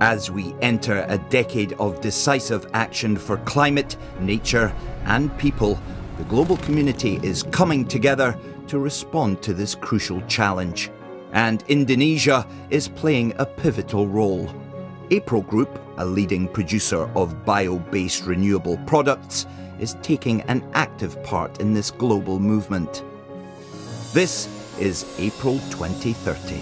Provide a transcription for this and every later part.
As we enter a decade of decisive action for climate, nature and people, the global community is coming together to respond to this crucial challenge. And Indonesia is playing a pivotal role. APRIL Group, a leading producer of bio-based renewable products, is taking an active part in this global movement. This is APRIL 2030.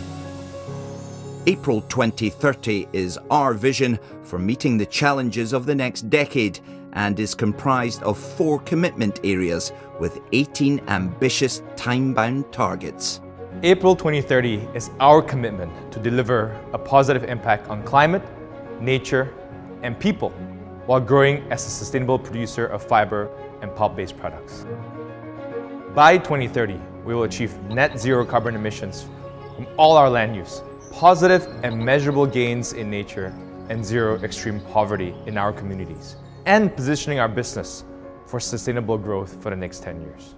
APRIL 2030 is our vision for meeting the challenges of the next decade and is comprised of 4 commitment areas with 18 ambitious time-bound targets. APRIL 2030 is our commitment to deliver a positive impact on climate, nature, and people while growing as a sustainable producer of fiber and pulp-based products. By 2030, we will achieve net zero carbon emissions from all our land use, positive and measurable gains in nature, and zero extreme poverty in our communities, and positioning our business for sustainable growth for the next 10 years.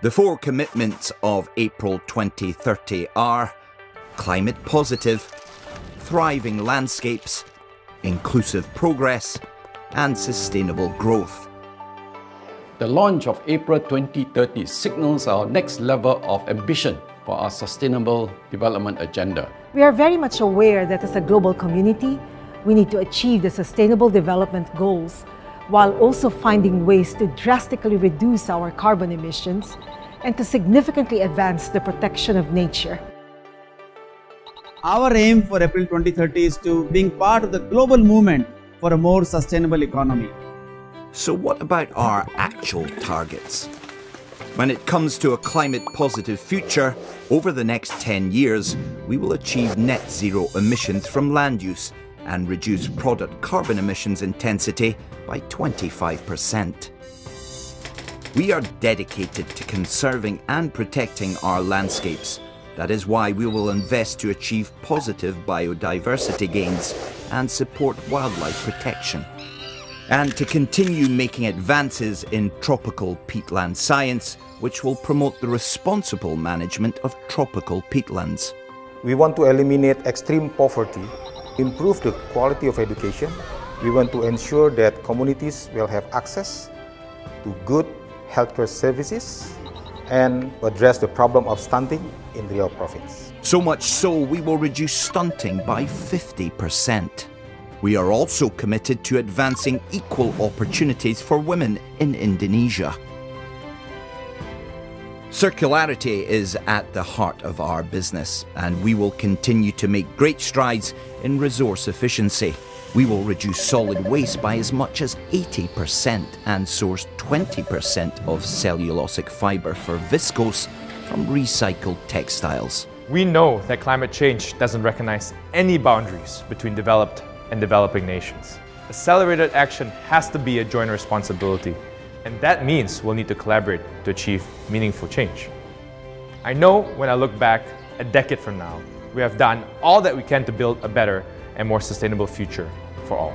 The 4 commitments of APRIL 2030 are climate positive, thriving landscapes, inclusive progress, and sustainable growth. The launch of APRIL 2030 signals our next level of ambition for our sustainable development agenda. We are very much aware that as a global community, we need to achieve the sustainable development goals while also finding ways to drastically reduce our carbon emissions and to significantly advance the protection of nature. Our aim for APRIL 2030 is to being part of the global movement for a more sustainable economy. So what about our actual targets? When it comes to a climate-positive future, over the next 10 years, we will achieve net zero emissions from land use and reduce product carbon emissions intensity by 25%. We are dedicated to conserving and protecting our landscapes. That is why we will invest to achieve positive biodiversity gains and support wildlife protection. And to continue making advances in tropical peatland science, which will promote the responsible management of tropical peatlands. We want to eliminate extreme poverty, improve the quality of education. We want to ensure that communities will have access to good healthcare services and address the problem of stunting in Riau province. So much so, we will reduce stunting by 50%. We are also committed to advancing equal opportunities for women in Indonesia. Circularity is at the heart of our business, and we will continue to make great strides in resource efficiency. We will reduce solid waste by as much as 80% and source 20% of cellulosic fibre for viscose from recycled textiles. We know that climate change doesn't recognize any boundaries between developed and developing nations. Accelerated action has to be a joint responsibility, and that means we'll need to collaborate to achieve meaningful change. I know when I look back a decade from now, we have done all that we can to build a better and more sustainable future for all.